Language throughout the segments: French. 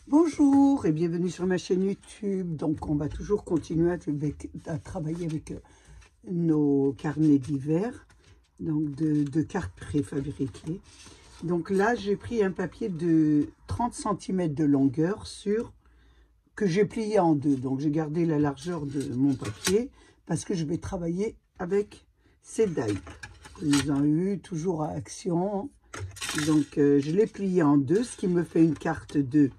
Bonjour et bienvenue sur ma chaîne YouTube. Donc on va toujours continuer à travailler avec nos carnets d'hiver, donc de cartes préfabriquées. Donc là j'ai pris un papier de 30 cm de longueur que j'ai plié en deux. Donc j'ai gardé la largeur de mon papier parce que je vais travailler avec ces die. Nous avons eu toujours à Action. Donc je l'ai plié en deux, ce qui me fait une carte de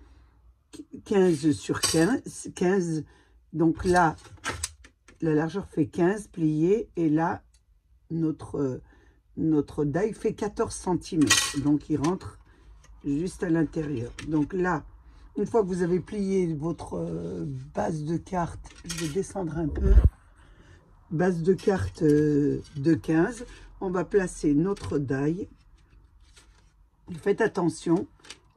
15 sur 15. Donc là, la largeur fait 15 pliés. Et là, notre die fait 14 cm. Donc, il rentre juste à l'intérieur. Donc là, une fois que vous avez plié votre base de carte, je vais descendre un peu. Base de carte de 15. On va placer notre die. Faites attention.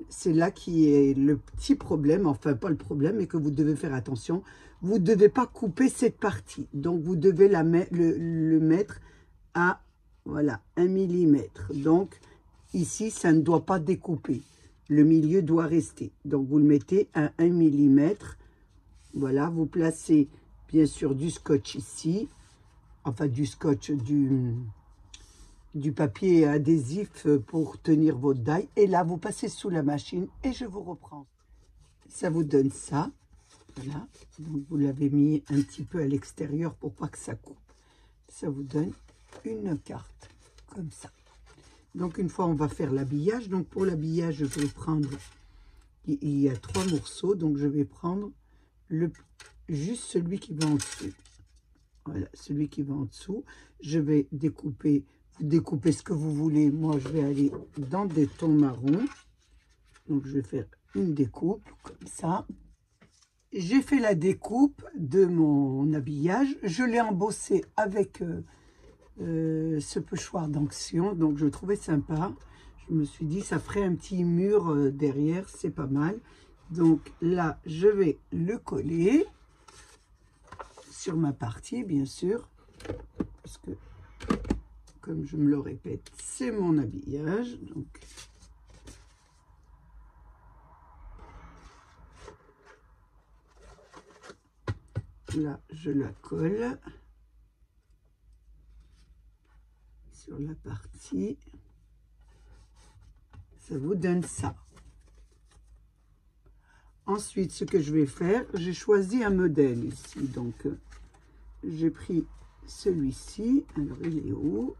C'est là qui est le petit problème, enfin pas le problème, mais que vous devez faire attention. Vous ne devez pas couper cette partie. Donc vous devez le mettre à voilà, 1 mm. Donc ici, ça ne doit pas découper. Le milieu doit rester. Donc vous le mettez à 1 mm. Voilà, vous placez bien sûr du scotch ici. Enfin du scotch, du papier adhésif pour tenir votre die. Et là, vous passez sous la machine et je vous reprends. Ça vous donne ça. Voilà. Donc, vous l'avez mis un petit peu à l'extérieur pour pas que ça coupe. Ça vous donne une carte comme ça. Donc, une fois, on va faire l'habillage. Donc, pour l'habillage, je vais prendre... Il y a 3 morceaux. Donc, je vais prendre juste celui qui va en dessous. Voilà, celui qui va en dessous. Je vais découper... Découpez ce que vous voulez. Moi, je vais aller dans des tons marrons. Donc, je vais faire une découpe comme ça. J'ai fait la découpe de mon habillage. Je l'ai embossé avec ce pochoir d'Action. Donc, je trouvais sympa. Je me suis dit, ça ferait un petit mur derrière. C'est pas mal. Donc, là, je vais le coller sur ma partie, bien sûr. Parce que comme je me le répète, c'est mon habillage. Donc, là, je la colle sur la partie. Ça vous donne ça. Ensuite, ce que je vais faire, j'ai choisi un modèle ici. Donc, j'ai pris celui-ci. Alors, il est où?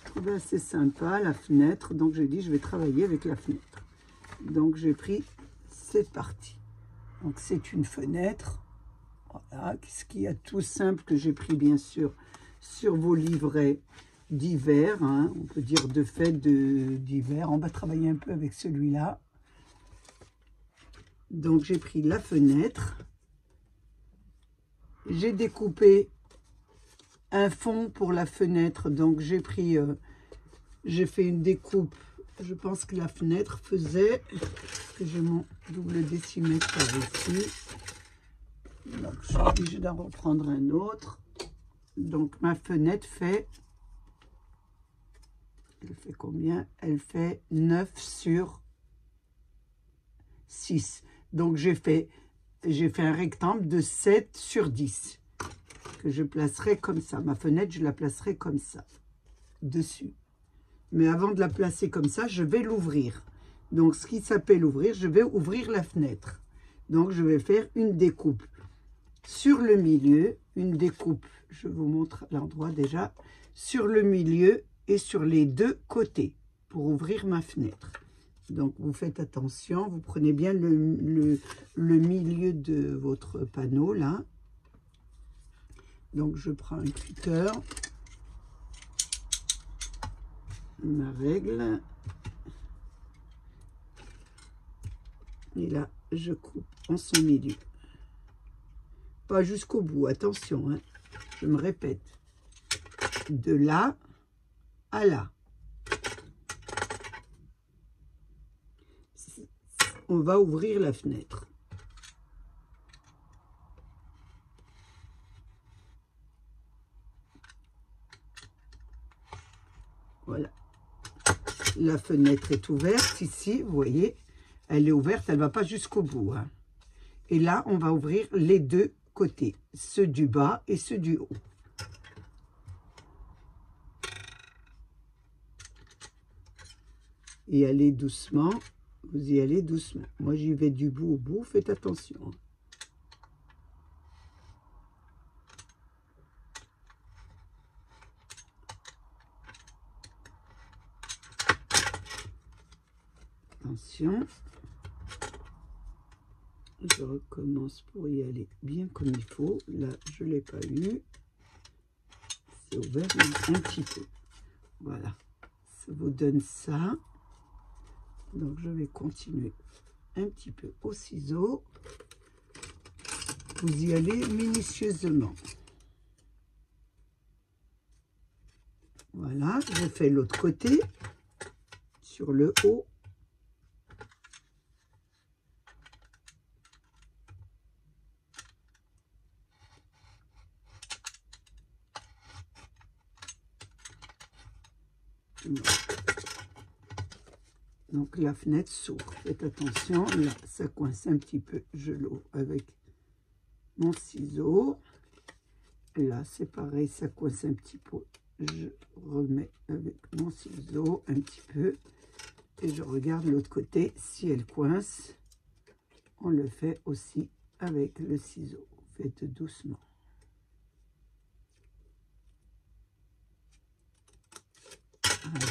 Je trouvais assez sympa la fenêtre. Donc, j'ai dit, je vais travailler avec la fenêtre. Donc, j'ai pris cette partie. Donc, c'est une fenêtre. Voilà. Ce qu'il y a tout simple que j'ai pris, bien sûr, sur vos livrets d'hiver. Hein, on peut dire de fête d'hiver. On va travailler un peu avec celui-là. Donc, j'ai pris la fenêtre. J'ai découpé un fond pour la fenêtre. Donc, j'ai pris... j'ai fait une découpe. Je pense que la fenêtre faisait... que j'ai mon double décimètre ici. Donc, je suis obligée d'en reprendre un autre. Donc, ma fenêtre fait... Elle fait combien? Elle fait 9 sur 6. Donc, j'ai fait un rectangle de 7 sur 10 que je placerai comme ça. Ma fenêtre, je la placerai comme ça, dessus. Mais avant de la placer comme ça, je vais l'ouvrir. Donc, ce qui s'appelle ouvrir, je vais ouvrir la fenêtre. Donc, je vais faire une découpe sur le milieu. Une découpe, je vous montre l'endroit déjà, sur le milieu et sur les deux côtés pour ouvrir ma fenêtre. Donc, vous faites attention, vous prenez bien le milieu de votre panneau, là. Donc, je prends un cutter, ma règle, et là, je coupe en son milieu. Pas jusqu'au bout, attention, hein, je me répète. De là à là. On va ouvrir la fenêtre. Voilà. La fenêtre est ouverte ici, vous voyez. Elle est ouverte, elle ne va pas jusqu'au bout. Hein. Et là, on va ouvrir les deux côtés, ceux du bas et ceux du haut. Et allez doucement, vous y allez doucement. Moi, j'y vais du bout au bout, faites attention. Attention. Je recommence pour y aller bien comme il faut. Là, je ne l'ai pas eu. C'est ouvert un petit peu. Voilà. Ça vous donne ça. Donc, je vais continuer un petit peu au ciseau. Vous y allez minutieusement. Voilà. Je fais l'autre côté sur le haut. Donc la fenêtre s'ouvre. Faites attention, là ça coince un petit peu. Je l'ouvre avec mon ciseau. Là c'est pareil, ça coince un petit peu. Je remets avec mon ciseau un petit peu. Et je regarde l'autre côté. Si elle coince, on le fait aussi avec le ciseau. Faites doucement. Voilà.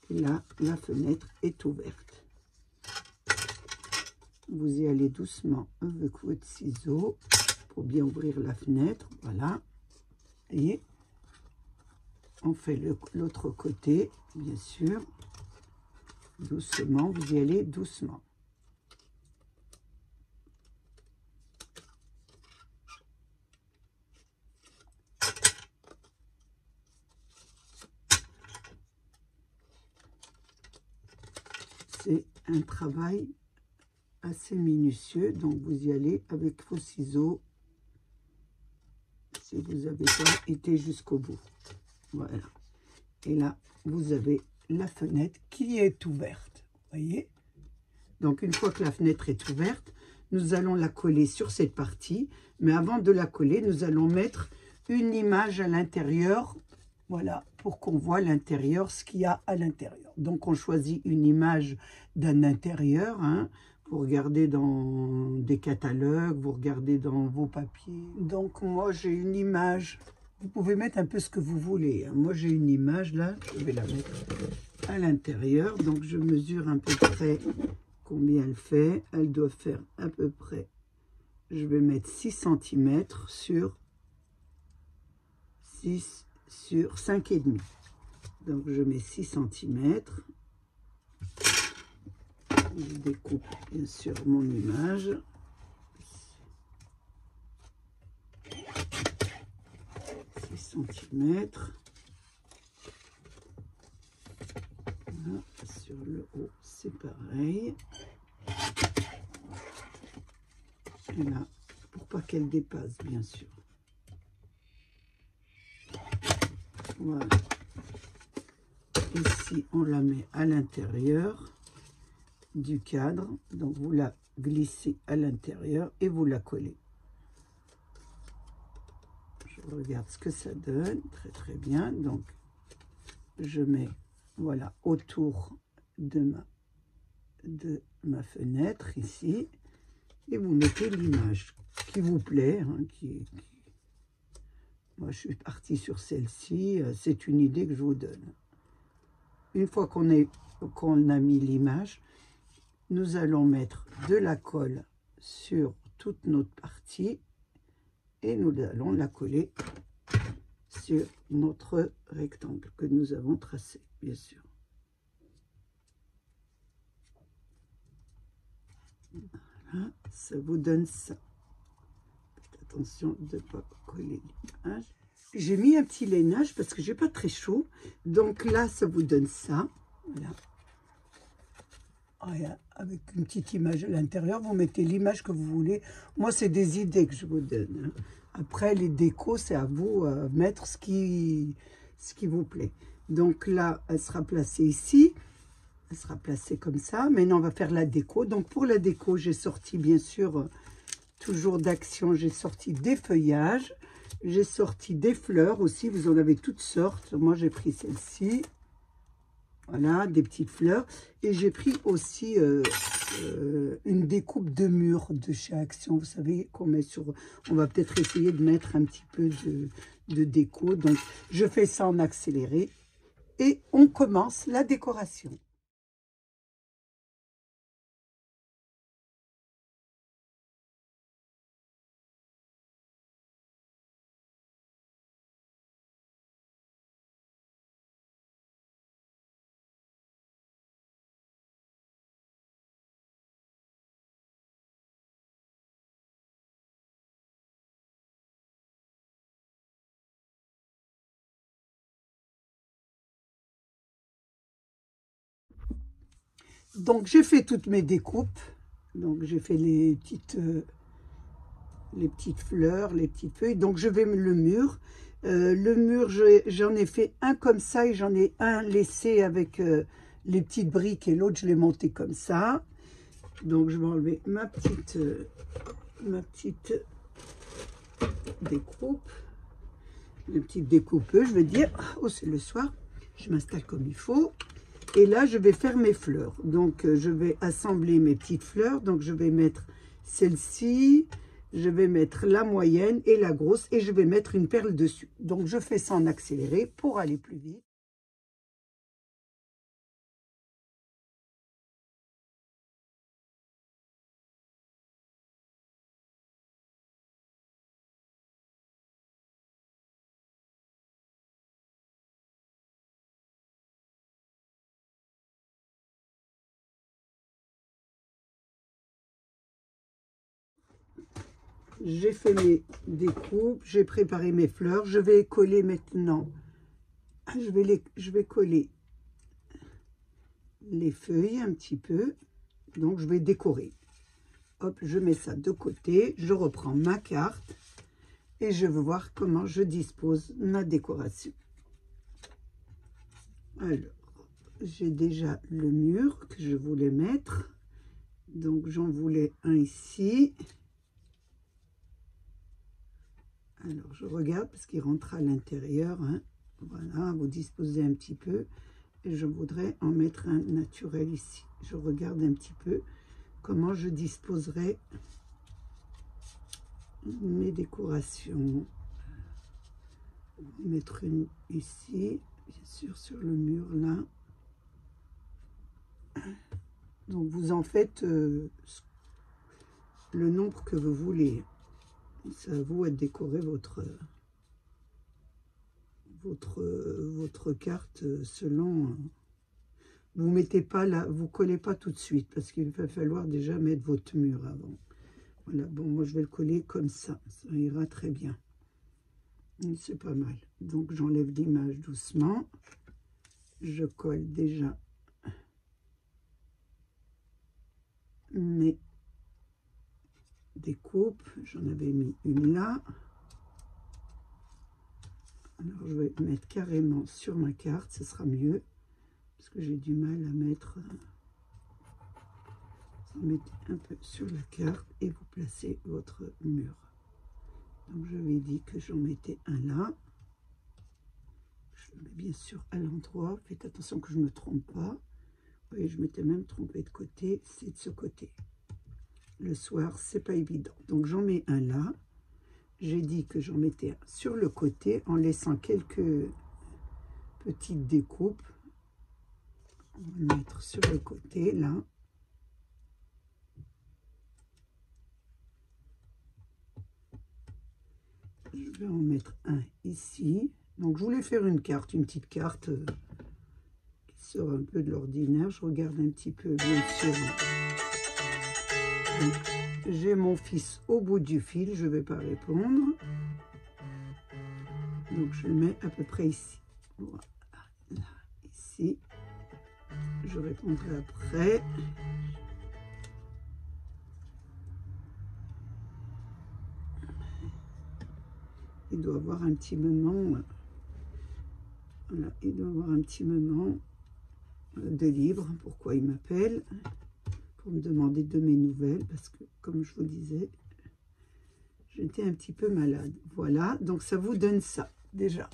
Et là, la fenêtre est ouverte. Vous y allez doucement avec votre ciseau pour bien ouvrir la fenêtre. Voilà. Et on fait l'autre côté, bien sûr. Doucement, vous y allez doucement. C'est un travail assez minutieux, donc vous y allez avec vos ciseaux si vous n'avez pas été jusqu'au bout. Voilà. Et là, vous avez la fenêtre qui est ouverte. Vous voyez? Donc, une fois que la fenêtre est ouverte, nous allons la coller sur cette partie. Mais avant de la coller, nous allons mettre une image à l'intérieur. Voilà, pour qu'on voit l'intérieur, ce qu'il y a à l'intérieur. Donc, on choisit une image d'un intérieur. Hein. Vous regardez dans des catalogues, vous regardez dans vos papiers. Donc, moi, j'ai une image. Vous pouvez mettre un peu ce que vous voulez. Hein. Moi, j'ai une image, là. Je vais la mettre à l'intérieur. Donc, je mesure à peu près combien elle fait. Elle doit faire à peu près, je vais mettre 6 cm sur 6 sur 5,5. Donc, je mets 6 cm. Je découpe bien sûr mon image. 6 cm. Voilà, sur le haut, c'est pareil. Et là, pour pas qu'elle dépasse, bien sûr. Voilà. Ici, on la met à l'intérieur du cadre. Donc, vous la glissez à l'intérieur et vous la collez. Je regarde ce que ça donne. Très, très bien. Donc, je mets, voilà, autour de ma fenêtre, ici. Et vous mettez l'image qui vous plaît. Hein, Moi, je suis partie sur celle-ci. C'est une idée que je vous donne. Une fois qu'on a mis l'image, nous allons mettre de la colle sur toute notre partie et nous allons la coller sur notre rectangle que nous avons tracé, bien sûr. Voilà, ça vous donne ça. Faites attention de ne pas coller l'image. J'ai mis un petit lainage parce que j'ai pas très chaud. Donc là, ça vous donne ça. Voilà. Voilà. Avec une petite image à l'intérieur, vous mettez l'image que vous voulez. Moi, c'est des idées que je vous donne. Hein. Après, les décos, c'est à vous de mettre ce qui vous plaît. Donc là, elle sera placée ici. Elle sera placée comme ça. Maintenant, on va faire la déco. Donc, pour la déco, j'ai sorti, bien sûr, toujours d'Action, j'ai sorti des feuillages. J'ai sorti des fleurs aussi. Vous en avez toutes sortes. Moi, j'ai pris celle-ci. Voilà, des petites fleurs. Et j'ai pris aussi une découpe de mur de chez Action. Vous savez qu'on met sur... On va peut-être essayer de mettre un petit peu de déco. Donc, je fais ça en accéléré. Et on commence la décoration. Donc, j'ai fait toutes mes découpes. Donc, j'ai fait les petites fleurs, les petites feuilles. Donc, je vais le mur. Le mur, j'en ai fait un comme ça et j'en ai un laissé avec les petites briques et l'autre, je l'ai monté comme ça. Donc, je vais enlever ma petite découpe. Une petite découpeuse, je vais dire. Oh, c'est le soir. Je m'installe comme il faut. Et là, je vais faire mes fleurs. Donc, je vais assembler mes petites fleurs. Donc, je vais mettre celle-ci. Je vais mettre la moyenne et la grosse. Et je vais mettre une perle dessus. Donc, je fais ça en accéléré pour aller plus vite. J'ai fait mes découpes. J'ai préparé mes fleurs. Je vais coller maintenant. Je vais coller les feuilles un petit peu. Donc, je vais décorer. Hop, je mets ça de côté. Je reprends ma carte. Et je veux voir comment je dispose ma décoration. Alors, j'ai déjà le mur que je voulais mettre. Donc, j'en voulais un ici. Alors, je regarde parce qu'il rentre à l'intérieur. Hein. Voilà, vous disposez un petit peu. Et je voudrais en mettre un naturel ici. Je regarde un petit peu comment je disposerai mes décorations. On va mettre une ici, bien sûr, sur le mur là. Donc, vous en faites le nombre que vous voulez. C'est à vous de décorer votre carte selon... Vous mettez pas là, vous collez pas tout de suite parce qu'il va falloir déjà mettre votre mur avant. Voilà, bon, moi je vais le coller comme ça ira très bien. C'est pas mal. Donc j'enlève l'image doucement. Je colle déjà mes découpes. J'en avais mis une là. Alors je vais mettre carrément sur ma carte, ce sera mieux. Parce que j'ai du mal à mettre... Vous mettez un peu sur la carte et vous placez votre mur. Donc je lui ai dit que j'en mettais un là. Je le mets bien sûr à l'endroit. Faites attention que je ne me trompe pas. Vous voyez, je m'étais même trompée de côté. C'est de ce côté. Le soir, c'est pas évident. Donc j'en mets un là. J'ai dit que j'en mettais un sur le côté en laissant quelques petites découpes. On va le mettre sur le côté là. Je vais en mettre un ici. Donc, je voulais faire une carte, une petite carte qui sort un peu de l'ordinaire. Je regarde un petit peu, bien sûr. J'ai mon fils au bout du fil. Je ne vais pas répondre. Donc, je le mets à peu près ici. Voilà, là, ici. Je répondrai après. Il doit avoir un petit moment. Voilà, il doit avoir un petit moment. de livres. Pourquoi il m'appelle? Pour me demander de mes nouvelles, parce que, comme je vous disais, j'étais un petit peu malade. Voilà, donc ça vous donne ça, déjà.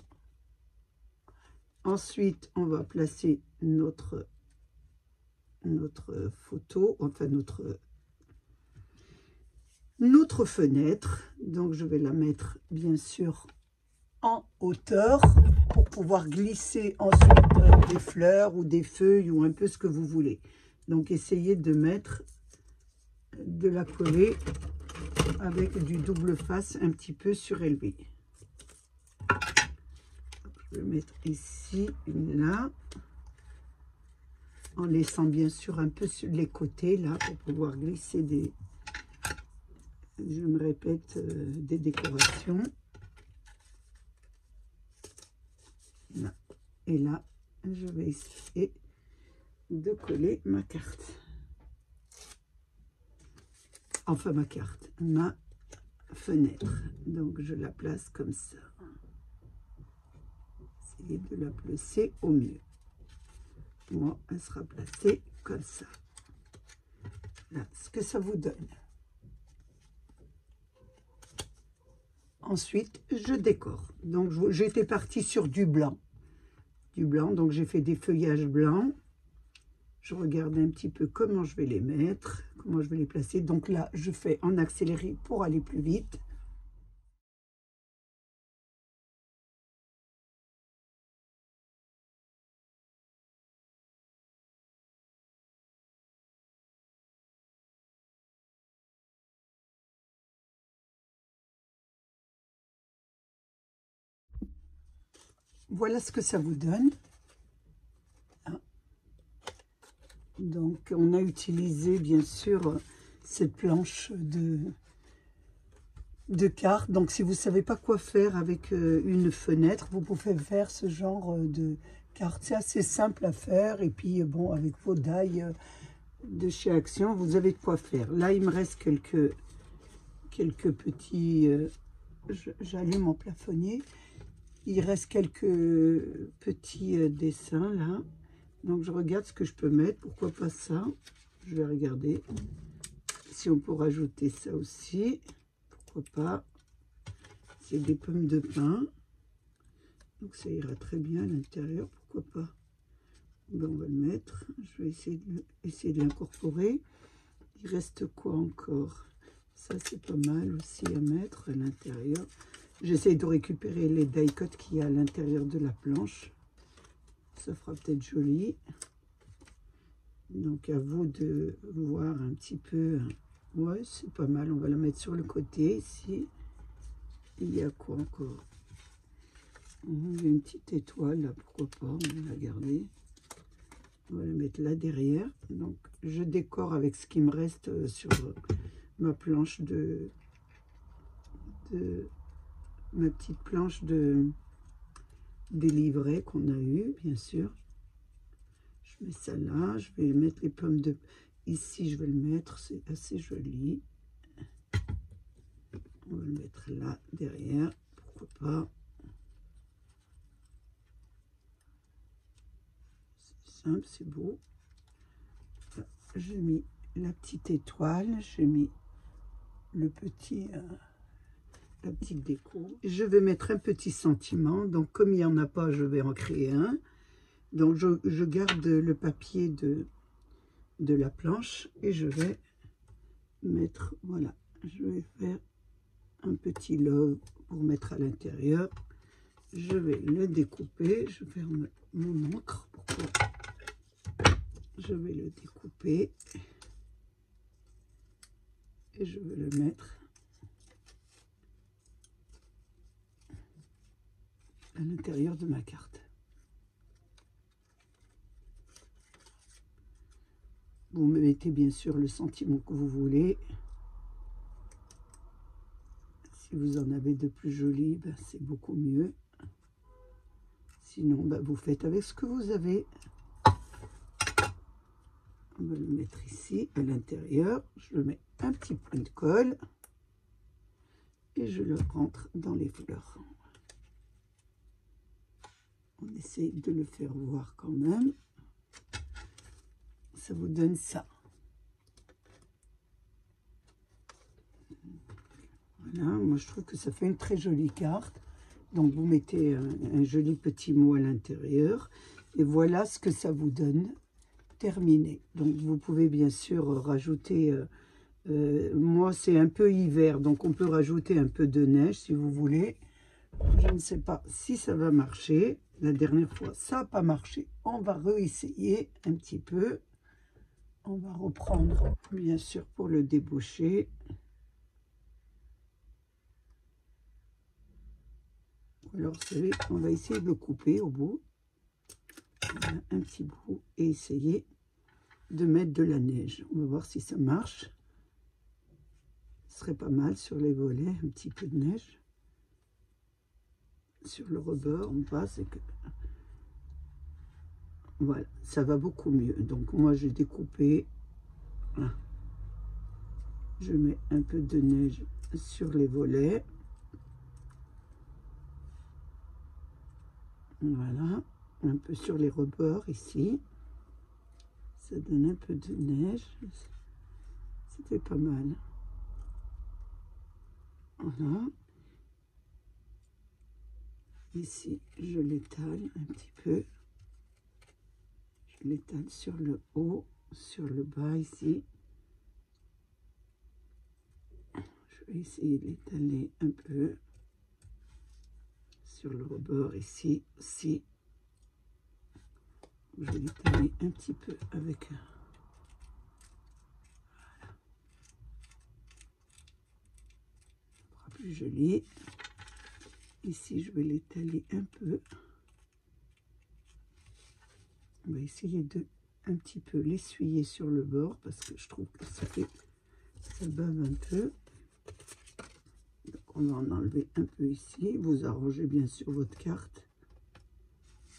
Ensuite, on va placer notre photo, enfin notre fenêtre. Donc, je vais la mettre, bien sûr, en hauteur pour pouvoir glisser ensuite des fleurs ou des feuilles ou un peu ce que vous voulez. Donc, essayez de mettre, de la coller avec du double face un petit peu surélevé. Je vais mettre ici, une là, en laissant bien sûr un peu sur les côtés là pour pouvoir glisser des, je me répète, des décorations. Là. Et là, je vais essayer de coller ma carte. Enfin, ma carte, ma fenêtre. Donc, je la place comme ça. Essayez de la placer au mieux. Moi, elle sera placée comme ça. Là, ce que ça vous donne. Ensuite, je décore. Donc, j'étais partie sur du blanc. Donc j'ai fait des feuillages blancs. Je regarde un petit peu comment je vais les mettre, comment je vais les placer. Donc là, je fais en accéléré pour aller plus vite. Voilà ce que ça vous donne. Donc, on a utilisé, bien sûr, cette planche de cartes. Donc, si vous ne savez pas quoi faire avec une fenêtre, vous pouvez faire ce genre de cartes. C'est assez simple à faire. Et puis, bon, avec vos die de chez Action, vous avez de quoi faire. Là, il me reste quelques petits... j'allume mon plafonnier. Il reste quelques petits dessins, là. Donc, je regarde ce que je peux mettre. Pourquoi pas ça? Je vais regarder si on peut rajouter ça aussi. Pourquoi pas? C'est des pommes de pin. Donc, ça ira très bien à l'intérieur. Pourquoi pas? Ben, on va le mettre. Je vais essayer de l'incorporer. Il reste quoi encore? Ça, c'est pas mal aussi à mettre à l'intérieur. J'essaye de récupérer les die-cuts qu'il y a à l'intérieur de la planche. Ça fera peut-être joli. Donc, à vous de voir un petit peu. Ouais, c'est pas mal. On va la mettre sur le côté ici. Il y a quoi encore? Il y a une petite étoile là, pourquoi pas? On va la garder. On va la mettre là derrière. Donc, je décore avec ce qui me reste sur ma planche ma petite planche des livrets qu'on a eu, bien sûr. Je mets ça là, je vais mettre les pommes de... Ici, je vais le mettre, c'est assez joli. On va le mettre là, derrière, pourquoi pas. C'est simple, c'est beau. J'ai mis la petite étoile, j'ai mis le petit... la petite déco. Je vais mettre un petit sentiment. Donc, comme il n'y en a pas, je vais en créer un. Donc, je garde le papier de la planche et je vais mettre, voilà, je vais faire un petit love pour mettre à l'intérieur. Je vais le découper. Je vais faire mon encre. Pourquoi? Je vais le découper et je vais le mettre à l'intérieur de ma carte. Vous mettez bien sûr le sentiment que vous voulez. Si vous en avez de plus joli, ben c'est beaucoup mieux. Sinon, ben vous faites avec ce que vous avez. On va le mettre ici, à l'intérieur. Je le mets un petit point de colle. Et je le rentre dans les fleurs. On essaye de le faire voir quand même. ça vous donne ça. Voilà, moi je trouve que ça fait une très jolie carte. Donc vous mettez un joli petit mot à l'intérieur. Et voilà ce que ça vous donne terminé. Donc vous pouvez bien sûr rajouter, moi c'est un peu hiver, donc on peut rajouter un peu de neige si vous voulez. Je ne sais pas si ça va marcher. La dernière fois ça n'a pas marché. On va réessayer un petit peu. On va reprendre bien sûr pour le déboucher. Alors vous savez, on va essayer de le couper au bout. Voilà, un petit bout et essayer de mettre de la neige. On va voir si ça marche. Ce serait pas mal sur les volets, un petit peu de neige. Sur le rebord, on passe et que... Voilà, ça va beaucoup mieux. Donc moi j'ai découpé. Voilà. Je mets un peu de neige sur les volets. Voilà, un peu sur les rebords ici. Ça donne un peu de neige. C'était pas mal. Voilà. Ici, je l'étale un petit peu. Je l'étale sur le haut, sur le bas ici. Je vais essayer de l'étaler un peu. Sur le rebord ici aussi. Je vais l'étaler un petit peu avec... Voilà. Ça sera plus joli. Ici, je vais l'étaler un peu. On va essayer de un petit peu l'essuyer sur le bord parce que je trouve que ça bave un peu. Donc, on va en enlever un peu ici. Vous arrangez bien sûr votre carte.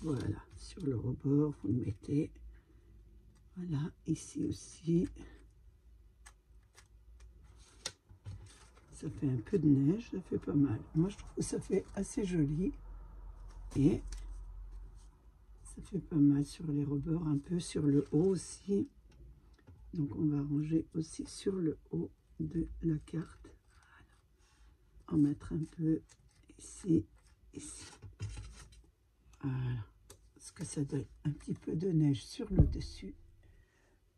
Voilà, sur le rebord, vous le mettez. Voilà, ici aussi. Ça fait un peu de neige, ça fait pas mal. Moi, je trouve que ça fait assez joli. Et ça fait pas mal sur les rebords, un peu sur le haut aussi. Donc, on va ranger aussi sur le haut de la carte. Voilà. En mettre un peu ici, ici. Voilà. Parce que ça donne un petit peu de neige sur le dessus.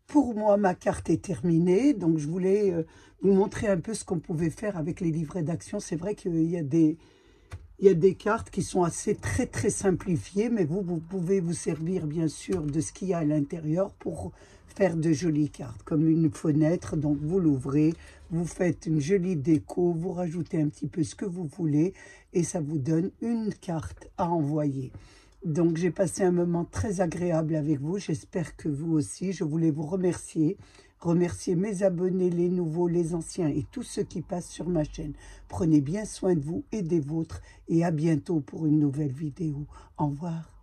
Pour moi, ma carte est terminée, donc je voulais vous montrer un peu ce qu'on pouvait faire avec les livrets d'action. C'est vrai qu'il y a des cartes qui sont très simplifiées, mais vous pouvez vous servir bien sûr de ce qu'il y a à l'intérieur pour faire de jolies cartes, comme une fenêtre. Donc vous l'ouvrez, vous faites une jolie déco, vous rajoutez un petit peu ce que vous voulez et ça vous donne une carte à envoyer. Donc, j'ai passé un moment très agréable avec vous. J'espère que vous aussi. Je voulais vous remercier. Remercier mes abonnés, les nouveaux, les anciens et tous ceux qui passent sur ma chaîne. Prenez bien soin de vous et des vôtres. Et à bientôt pour une nouvelle vidéo. Au revoir.